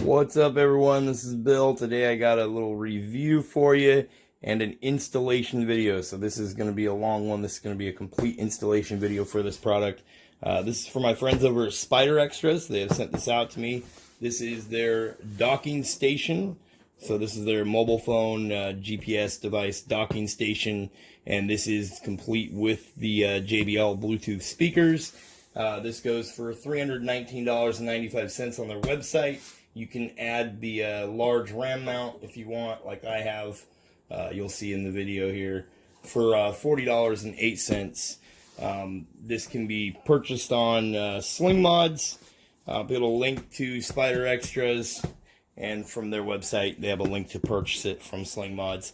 What's up, everyone? This is Bill. Today I got a little review for you and an installation video. So this is going to be a long one. This is going to be a complete installation video for this product. This is for my friends over at SPYDEREXTRAS. They have sent this out to me. This is their docking station. So this is their mobile phone GPS device docking station, and this is complete with the JBL Bluetooth speakers. This goes for $319.95 on their website. You can add the large RAM mount if you want, like I have. You'll see in the video here for $40.08. This can be purchased on SLINGMODS. It'll link to SPYDEREXTRAS, and from their website they have a link to purchase it from SLINGMODS.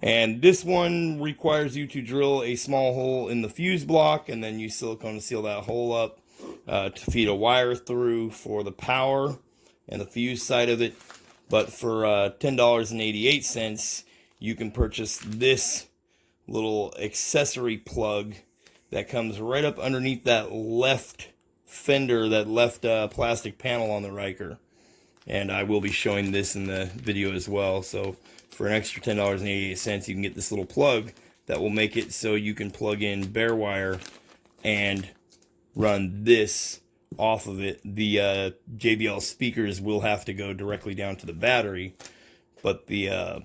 And this one requires you to drill a small hole in the fuse block, and then use silicone to seal that hole up to feed a wire through for the power and the fuse side of it. But for $10.88, you can purchase this little accessory plug that comes right up underneath that left fender, that left plastic panel on the Ryker. And I will be showing this in the video as well. So for an extra $10.88, you can get this little plug that will make it so you can plug in bare wire and run this off of it. The JBL speakers will have to go directly down to the battery, but the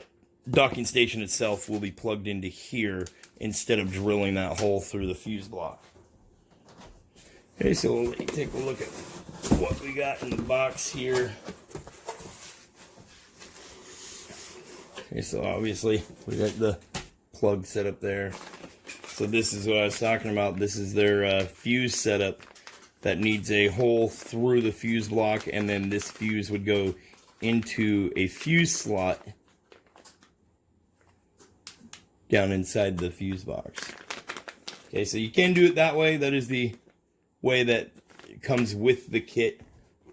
docking station itself will be plugged into here instead of drilling that hole through the fuse block. Okay, so we'll take a look at what we got in the box here. Okay, so obviously we got the plug set up there. So this is what I was talking about. This is their fuse setup that needs a hole through the fuse block, and then this fuse would go into a fuse slot down inside the fuse box. Okay, so you can do it that way. That is the way that it comes with the kit.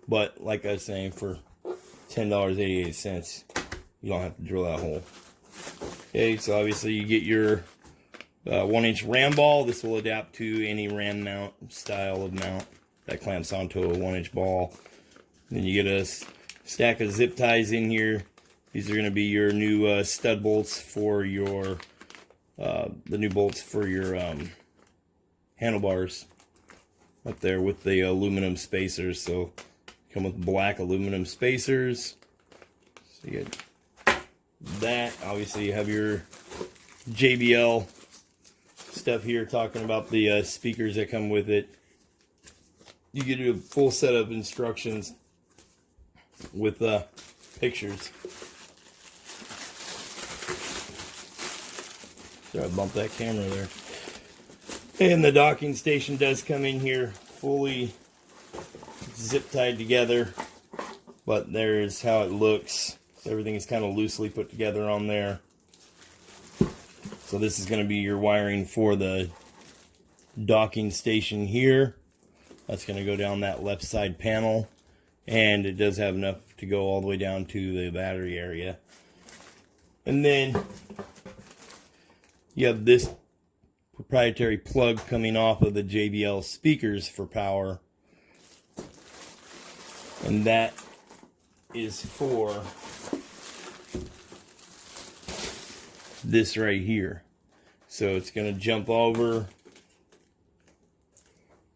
But like I was saying, for $10.88, you don't have to drill that hole. Okay, so obviously you get your 1-inch RAM ball. This will adapt to any RAM mount style of mount that clamps onto a 1-inch ball. Then you get a stack of zip ties in here. These are going to be your new stud bolts for your the new bolts for your handlebars up there with the aluminum spacers. So come with black aluminum spacers. So you get that. Obviously you have your JBL stuff here talking about the speakers that come with it. You get a full set of instructions with pictures. Sorry, I bumped that camera there. And the docking station does come in here fully zip tied together, but there's how it looks. So everything is kind of loosely put together on there. So this is going to be your wiring for the docking station here. That's going to go down that left side panel, and it does have enough to go all the way down to the battery area. And then you have this proprietary plug coming off of the JBL speakers for power, and that is for this right here. So it's going to jump over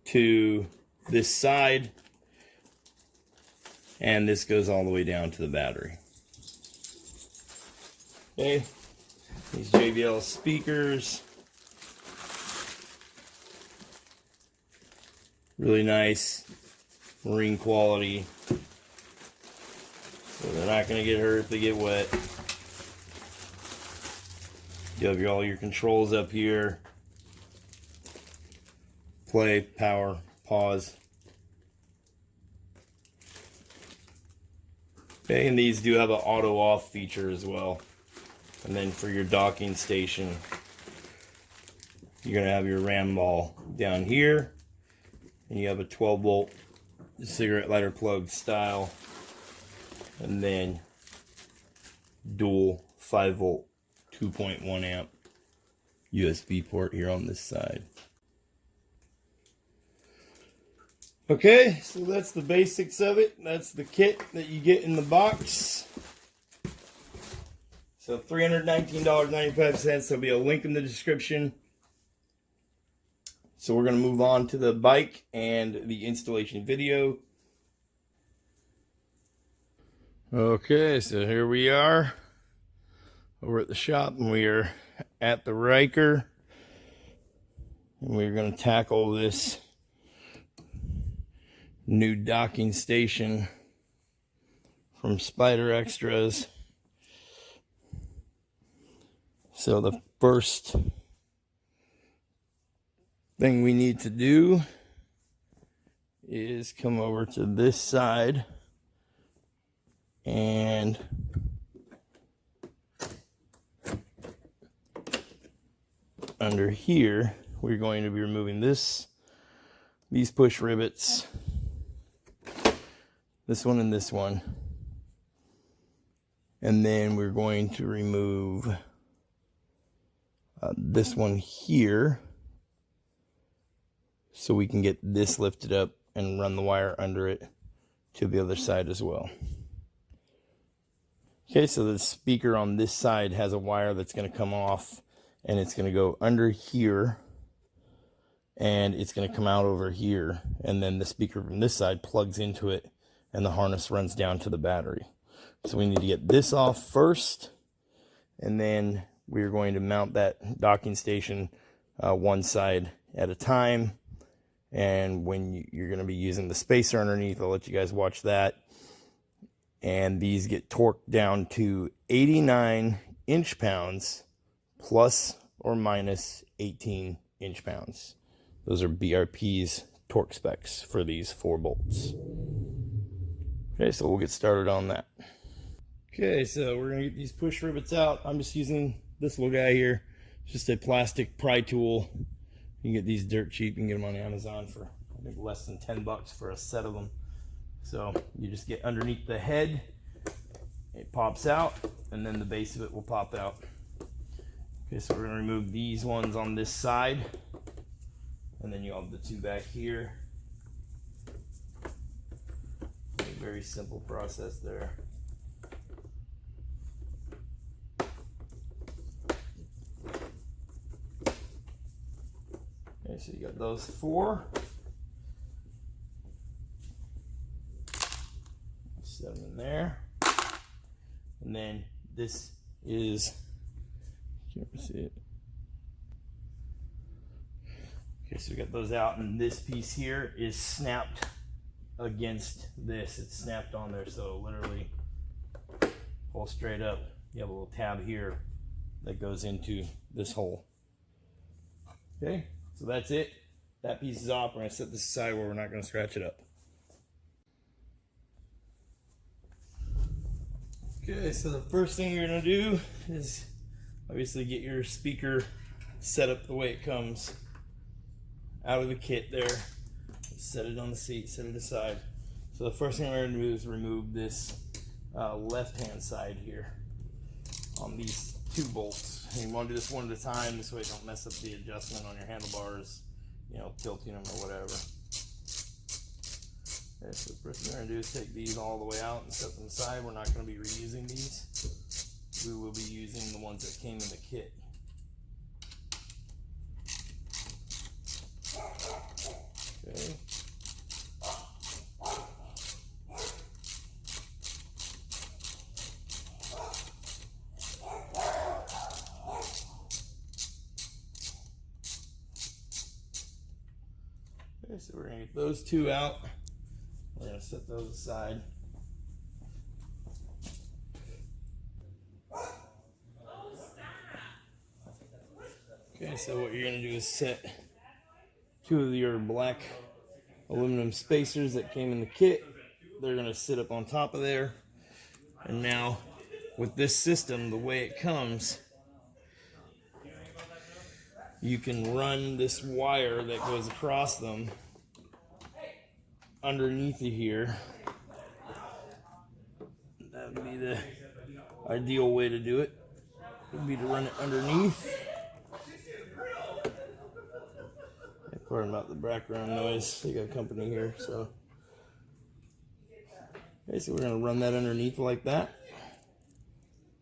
to this side, and this goes all the way down to the battery. Okay, these JBL speakers, really nice marine quality, so they're not going to get hurt if they get wet. You have all your controls up here: play, power, pause. Okay, and these do have an auto off feature as well. And then for your docking station, you're going to have your RAM ball down here, and you have a 12-volt cigarette lighter plug style, and then dual 5-volt 2.1 amp USB port here on this side. Okay, so that's the basics of it. That's the kit that you get in the box. So $319.95. There'll be a link in the description. So we're going to move on to the bike and the installation video. Okay, so here we are over at the shop, and we are at the Ryker. And we're going to tackle this new docking station from SPYDEREXTRAS. So the first thing we need to do is come over to this side, and under here we're going to be removing these push rivets, this one and this one, and then we're going to remove this one here, so we can get this lifted up and run the wire under it to the other side as well. Okay, so the speaker on this side has a wire that's going to come off, and it's going to go under here, and it's going to come out over here, and then the speaker from this side plugs into it, and the harness runs down to the battery. So we need to get this off first, and then we're going to mount that docking station one side at a time. And when you're going to be using the spacer underneath, I'll let you guys watch that. And these get torqued down to 89 inch-pounds plus or minus 18 inch-pounds. Those are BRP's torque specs for these 4 bolts. Okay, so we'll get started on that. Okay, so we're going to get these push rivets out. I'm just using this little guy here. It's just a plastic pry tool. You can get these dirt cheap. You can get them on Amazon for, I think, less than 10 bucks for a set of them. So you just get underneath the head, it pops out, and then the base of it will pop out. Okay, so we're going to remove these ones on this side, and then you have the 2 back here. A very simple process there. Okay, so you got those 4. Set them in there. And then this is, can't see it. Okay, so we got those out, and this piece here is snapped against this. It's snapped on there, so literally pull straight up. You have a little tab here that goes into this hole. Okay, so that's it. That piece is off. We're going to set this aside where we're not going to scratch it up. Okay, so the first thing you're going to do is obviously get your speaker set up the way it comes out of the kit there. Set it on the seat, set it aside. So the first thing we're going to do is remove this left-hand side here on these 2 bolts. And you want to do this one at a time, this way you don't mess up the adjustment on your handlebars, you know, tilting them or whatever. Okay, so the first thing we're going to do is take these all the way out and set them aside. We're not going to be reusing these. We will be using the ones that came in the kit. Okay. Okay, so we're going to get those 2 out. We're going to set those aside. Okay, so what you're going to do is set 2 of your black aluminum spacers that came in the kit. They're going to sit up on top of there. And now, with this system, the way it comes, you can run this wire that goes across them underneath you here. That would be the ideal way to do it. Would be to run it underneath. Pardon about the background noise. They got company here, so. Okay, so we're going to run that underneath like that.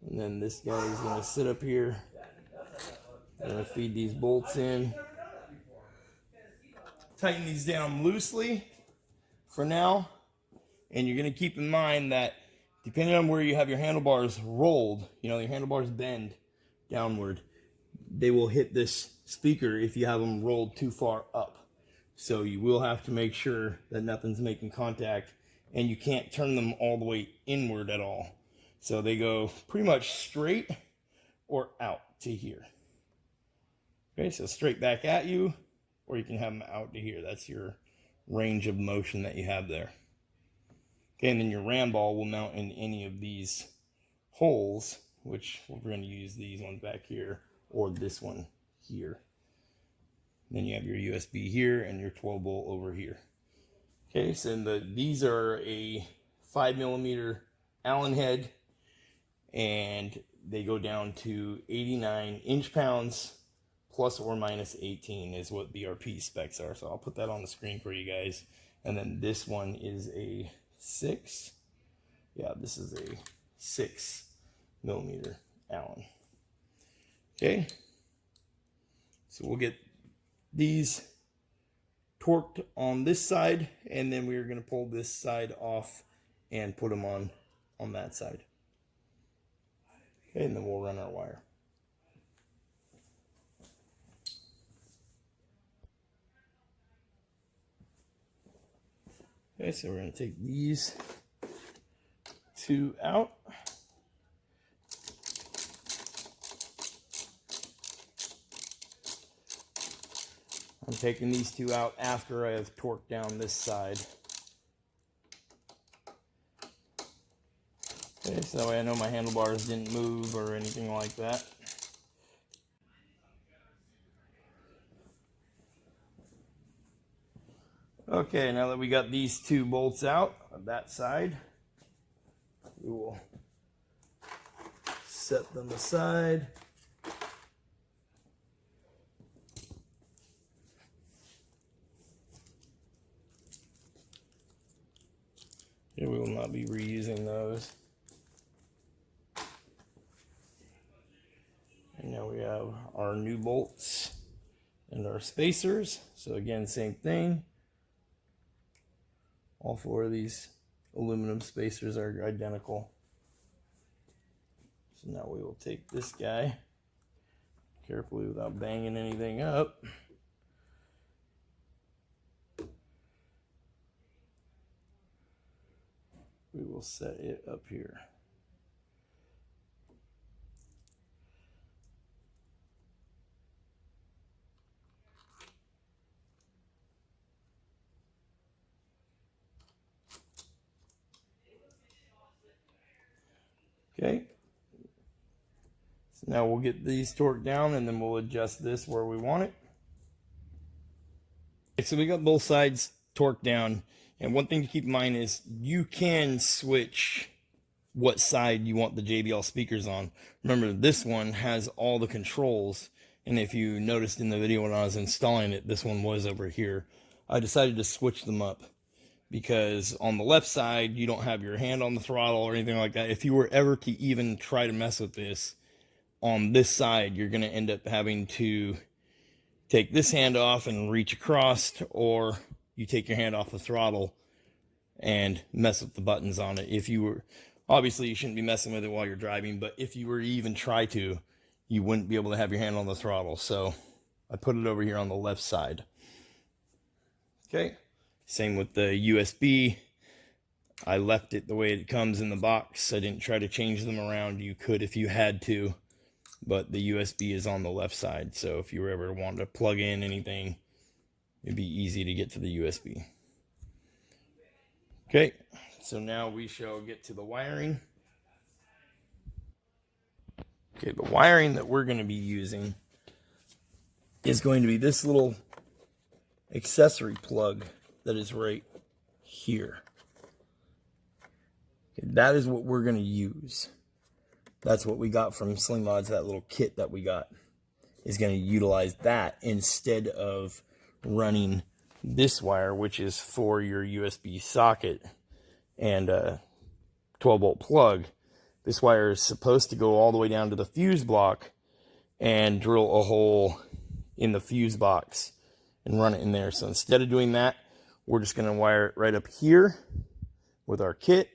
And then this guy is going to sit up here. I'm going to feed these bolts in. Tighten these down loosely for now. And you're going to keep in mind that depending on where you have your handlebars rolled, you know, your handlebars bend downward, they will hit this speaker if you have them rolled too far up. So you will have to make sure that nothing's making contact, and you can't turn them all the way inward at all. So they go pretty much straight or out to here. Okay, so straight back at you, or you can have them out to here. That's your range of motion that you have there. Okay, and then your ram ball will mount in any of these holes, which we're going to use these ones back here, or this one here. Then you have your USB here and your 12 volt over here. Okay, so these are a 5mm Allen head, and they go down to 89 inch-pounds plus or minus 18 is what BRP specs are. So I'll put that on the screen for you guys. And then this one is a 6. Yeah, this is a 6mm Allen. Okay, so we'll get these torqued on this side, and then we're going to pull this side off and put them on that side. Okay, and then we'll run our wire. Okay, so we're going to take these two out. I'm taking these two out after I have torqued down this side. Okay, so that way I know my handlebars didn't move or anything like that. Okay, now that we got these two bolts out of that side, we will set them aside. We will not be reusing those. And now we have our new bolts and our spacers. So again, same thing. All four of these aluminum spacers are identical. So now we will take this guy carefully without banging anything up. We will set it up here. Okay. So now we'll get these torqued down, and then we'll adjust this where we want it. Okay, so we got both sides torqued down. And one thing to keep in mind is you can switch what side you want the JBL speakers on. Remember, this one has all the controls. And if you noticed in the video when I was installing it, this one was over here. I decided to switch them up because on the left side, you don't have your hand on the throttle or anything like that. If you were ever to even try to mess with this, on this side, you're going to end up having to take this hand off and reach across, or you take your hand off the throttle and mess with the buttons on it. If you were, obviously you shouldn't be messing with it while you're driving, but if you were to even try to, you wouldn't be able to have your hand on the throttle. So I put it over here on the left side. Okay, same with the USB. I left it the way it comes in the box. I didn't try to change them around. You could if you had to, but the USB is on the left side. So if you were ever wanting to plug in anything, it'd be easy to get to the USB. Okay, so now we shall get to the wiring. Okay, the wiring that we're going to be using is going to be this little accessory plug that is right here. Okay, that is what we're going to use. That's what we got from SLINGMODS, that little kit that we got is going to utilize that instead of running this wire, which is for your USB socket and a 12-volt plug. This wire is supposed to go all the way down to the fuse block and drill a hole in the fuse box and run it in there. So instead of doing that, we're just going to wire it right up here with our kit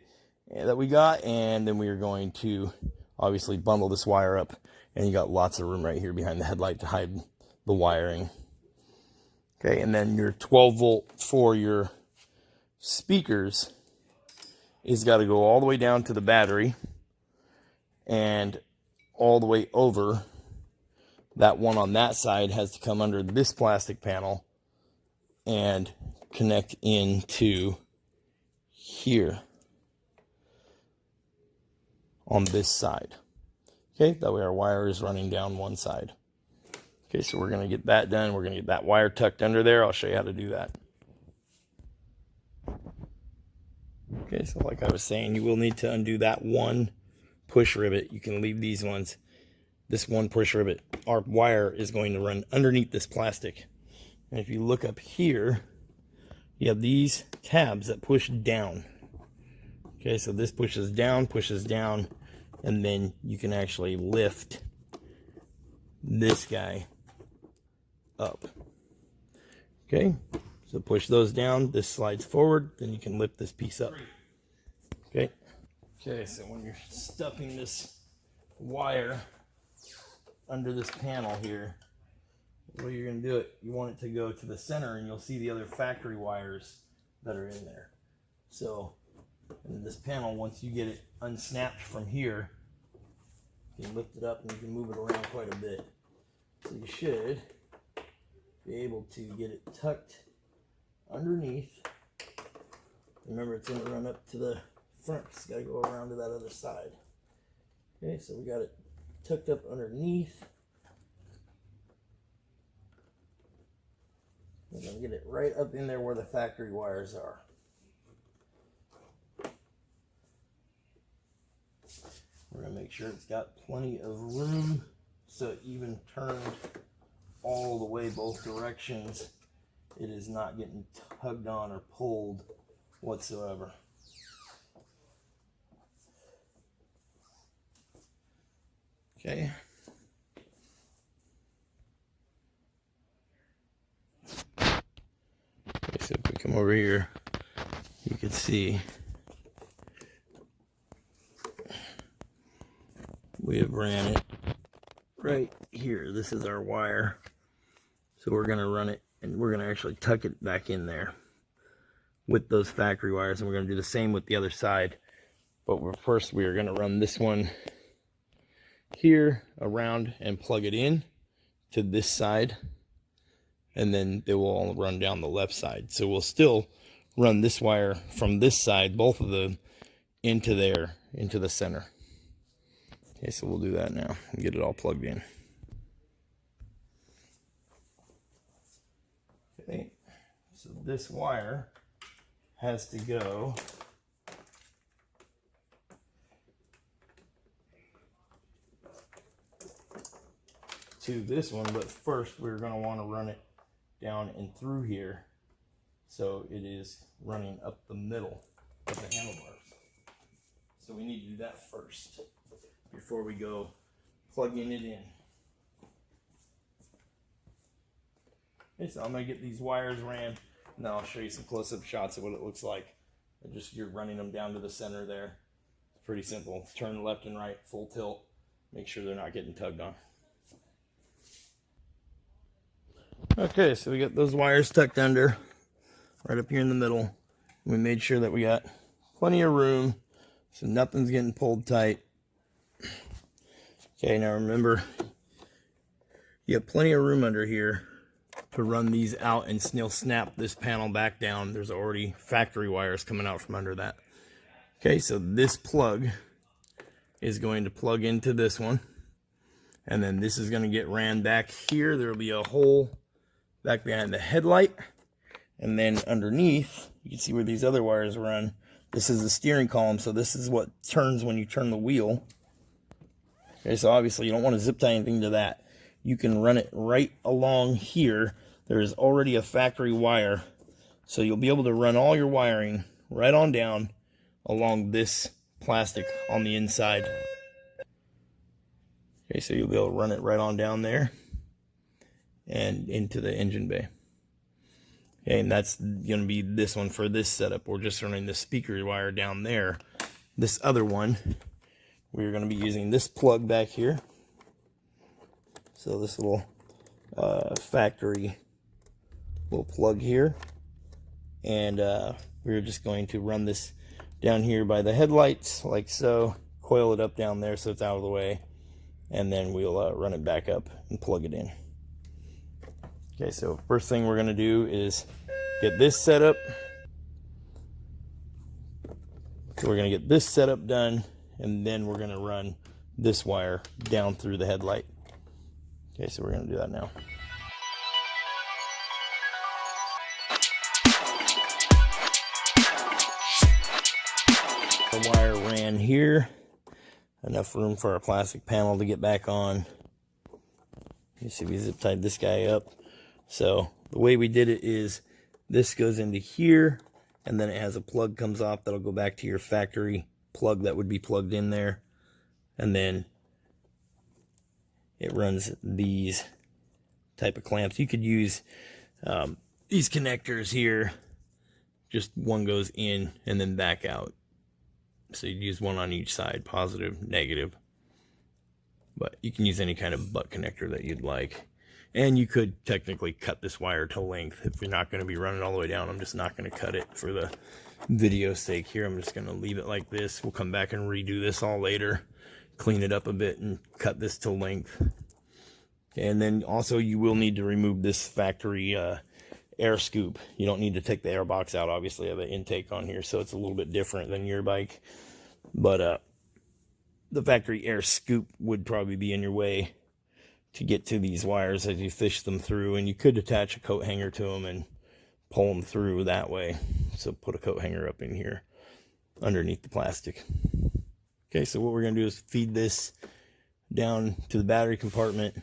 that we got, and then we are going to obviously bundle this wire up, and you got lots of room right here behind the headlight to hide the wiring. Okay, and then your 12-volt for your speakers is got to go all the way down to the battery and all the way over. That one on that side has to come under this plastic panel and connect into here on this side. Okay, that way our wire is running down one side. Okay, so we're going to get that done. We're going to get that wire tucked under there. I'll show you how to do that. Okay, so like I was saying, you will need to undo that one push rivet. You can leave these ones. This one push rivet, our wire is going to run underneath this plastic. And if you look up here, you have these tabs that push down. Okay, so this pushes down, and then you can actually lift this guy up. Okay, so push those down, this slides forward, then you can lift this piece up. Okay, so when you're stuffing this wire under this panel here, the way you're going to do it, you want it to go to the center, and you'll see the other factory wires that are in there. So in this panel, once you get it unsnapped from here, you can lift it up and you can move it around quite a bit. So you should be able to get it tucked underneath. Remember, it's going to run up to the front. It's got to go around to that other side. Okay, so we got it tucked up underneath. We're going to get it right up in there where the factory wires are. We're going to make sure it's got plenty of room so it even turns all the way both directions. It is not getting tugged on or pulled whatsoever. Okay. Okay, so if we come over here, you can see we have ran it right here. This is our wire. So we're going to run it, and we're going to actually tuck it back in there with those factory wires, and we're going to do the same with the other side. But first we are going to run this one here around and plug it in to this side, and then they will all run down the left side. So we'll still run this wire from this side, both of them, into there, into the center. Okay, so we'll do that now and get it all plugged in. Okay, so this wire has to go to this one, but first we're going to want to run it down and through here so it is running up the middle of the handlebars. So we need to do that first before we go plugging it in. Okay, so I'm going to get these wires ran, and then I'll show you some close-up shots of what it looks like. You're running them down to the center there. It's pretty simple. Turn left and right, full tilt. Make sure they're not getting tugged on. Okay, so we got those wires tucked under right up here in the middle. We made sure that we got plenty of room so nothing's getting pulled tight. Okay, now remember, you have plenty of room under here to run these out and still snap this panel back down. There's already factory wires coming out from under that. Okay, so this plug is going to plug into this one, and then this is going to get ran back here. There will be a hole back behind the headlight, and then underneath you can see where these other wires run. This is the steering column, so this is what turns when you turn the wheel. Okay, so obviously you don't want to zip tie anything to that. You can run it right along here. there is already a factory wire. So you'll be able to run all your wiring right on down along this plastic on the inside. Okay, so you'll be able to run it right on down there and into the engine bay. Okay, and that's going to be this one for this setup. We're just running the speaker wire down there. This other one, we're going to be using this plug back here. So this little factory little plug here. And we're just going to run this down here by the headlights, like so. Coil it up down there so it's out of the way. And then we'll run it back up and plug it in. Okay, so first thing we're going to do is get this set up. So we're going to get this setup done, and then we're going to run this wire down through the headlight. Okay, so we're going to do that now. The wire ran here. Enough room for our plastic panel to get back on. You see we zip tied this guy up. So the way we did it is this goes into here, and then it has a plug comes off that'll go back to your factory plug that would be plugged in there. And then it runs these type of clamps. You could use these connectors here. Just one goes in and then back out. So you'd use one on each side, positive, negative. But you can use any kind of butt connector that you'd like. And you could technically cut this wire to length if you're not going to be running all the way down. I'm just not going to cut it for the video's sake here. I'm just going to leave it like this. We'll come back and redo this all later, clean it up a bit and cut this to length. And then also you will need to remove this factory air scoop. You don't need to take the air box out. Obviously I have an intake on here, so it's a little bit different than your bike. But the factory air scoop would probably be in your way to get to these wires as you fish them through, and you could attach a coat hanger to them and pull them through that way. So put a coat hanger up in here underneath the plastic. Okay, so what we're going to do is feed this down to the battery compartment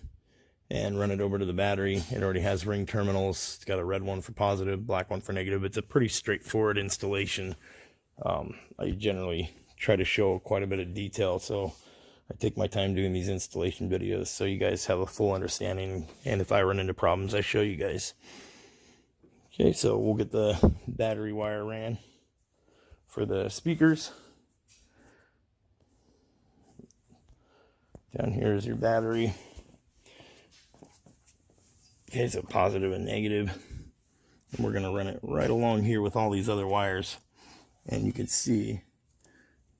and run it over to the battery. It already has ring terminals. It's got a red one for positive, black one for negative. It's a pretty straightforward installation. I generally try to show quite a bit of detail, so I take my time doing these installation videos so you guys have a full understanding, and if I run into problems I show you guys. Okay, so we'll get the battery wire ran for the speakers. Down here is your battery. Okay, so positive and negative. And we're going to run it right along here with all these other wires. And you can see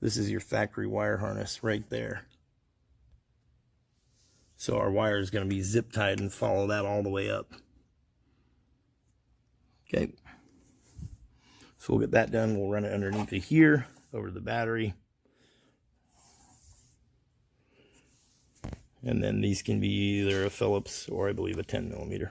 this is your factory wire harness right there. So our wire is going to be zip tied and follow that all the way up. Okay. So we'll get that done. We'll run it underneath of here over the battery. And then these can be either a Phillips or I believe a 10mm.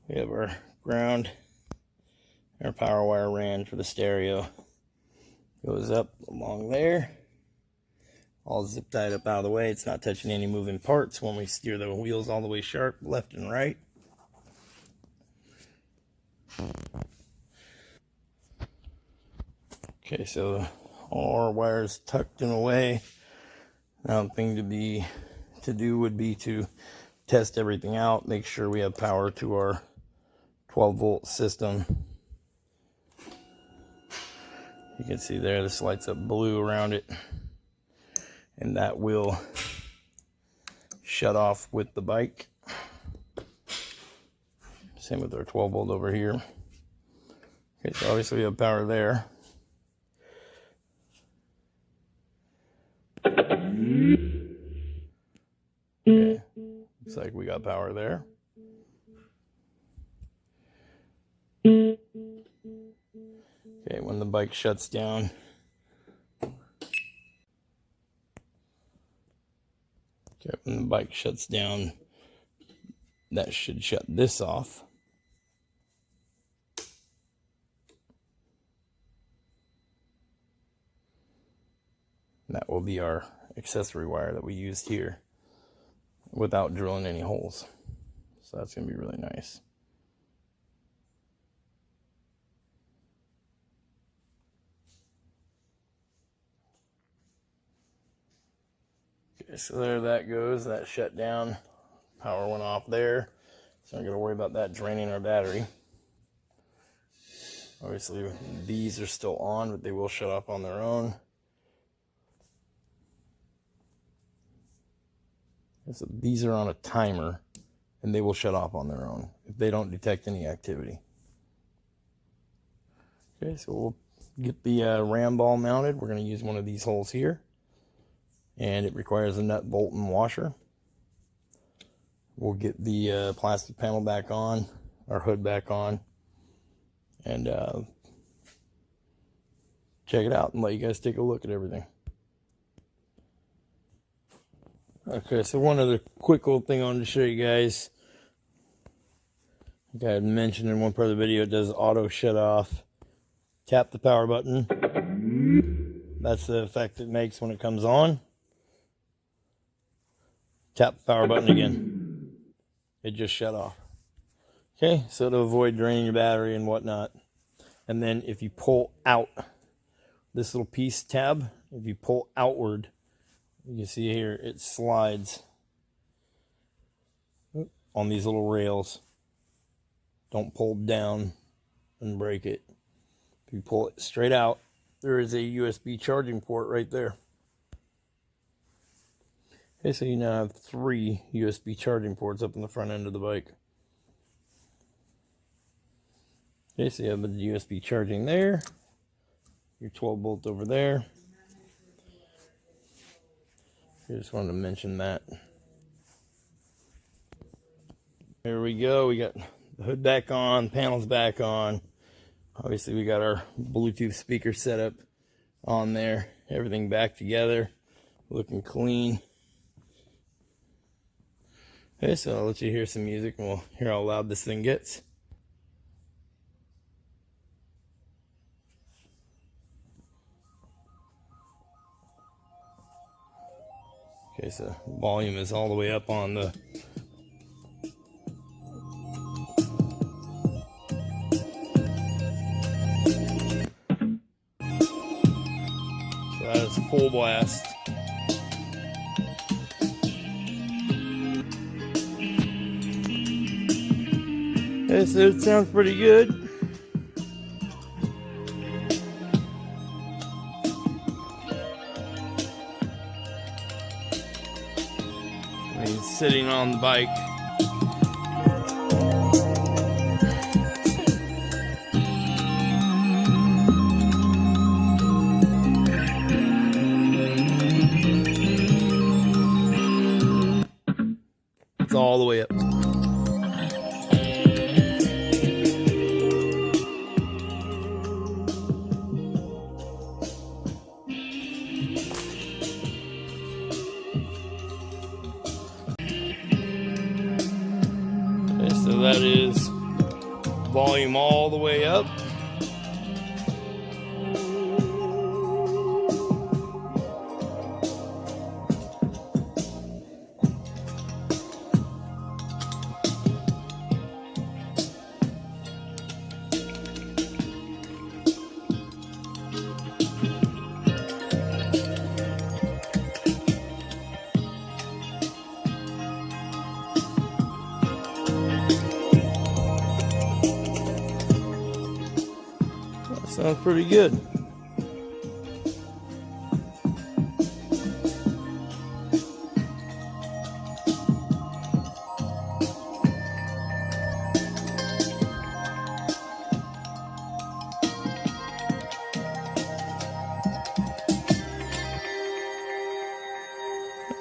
We have our ground, our power wire ran for the stereo. Goes up along there, all zip tied up out of the way. It's not touching any moving parts when we steer the wheels all the way sharp, left and right. Okay, so all our wires tucked in away. Now the thing to do would be to test everything out, make sure we have power to our 12-volt system. You can see there, this lights up blue around it, and that will shut off with the bike. Same with our 12-volt over here. Okay, so obviously we have power there. Okay, looks like we got power there. Okay, when the bike shuts down, okay, right when the bike shuts down, that should shut this off. That will be our accessory wire that we used here without drilling any holes. So that's going to be really nice. Okay, so there that goes. That shut down. Power went off there. So I'm not going to worry about that draining our battery. Obviously, these are still on, but they will shut off on their own. So these are on a timer, and they will shut off on their own if they don't detect any activity. Okay, so we'll get the ram ball mounted. We're going to use one of these holes here, and it requires a nut, bolt, and washer. We'll get the plastic panel back on, our hood back on, and check it out and let you guys take a look at everything. Okay, so one other quick little thing I wanted to show you guys. Like I had mentioned in one part of the video, it does auto shut off. Tap the power button. That's the effect it makes when it comes on. Tap the power button again. It just shut off. Okay, so to avoid draining your battery and whatnot. And then if you pull out this little piece tab, if you pull outward, you can see here it slides on these little rails. Don't pull down and break it. If you pull it straight out, there is a USB charging port right there. Okay, so you now have 3 USB charging ports up in the front end of the bike. Okay, so you have the USB charging there, your 12 volt over there. I just wanted to mention that. There we go. We got the hood back on, panels back on. Obviously, we got our Bluetooth speaker setup on there. Everything back together, looking clean. Okay, so I'll let you hear some music and we'll hear how loud this thing gets. Okay, so volume is all the way up on the so that is full blast. Okay, so it sounds pretty good. He's sitting on the bike. It's all the way up. So that is volume all the way up. Sounds pretty good.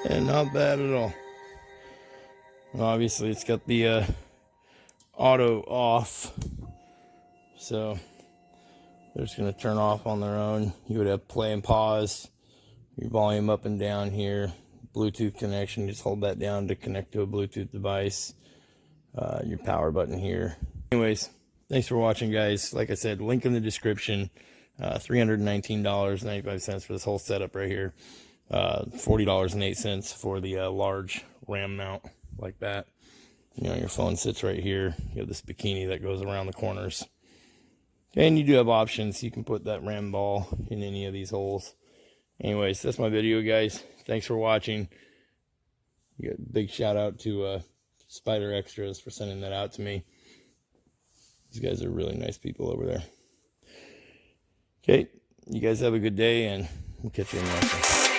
And not bad at all. Obviously, it's got the auto off, so they're just going to turn off on their own. You would have play and pause, your volume up and down here, Bluetooth connection. Just hold that down to connect to a Bluetooth device. Your power button here. Anyways, thanks for watching, guys. Like I said, link in the description. $319.95 for this whole setup right here. $40.08 for the large RAM mount like that. You know, your phone sits right here. You have this bikini that goes around the corners. And you do have options. You can put that RAM ball in any of these holes. Anyways, that's my video, guys. Thanks for watching. You got a big shout out to Spider Extras for sending that out to me. These guys are really nice people over there. Okay, you guys have a good day, and we'll catch you in the next one.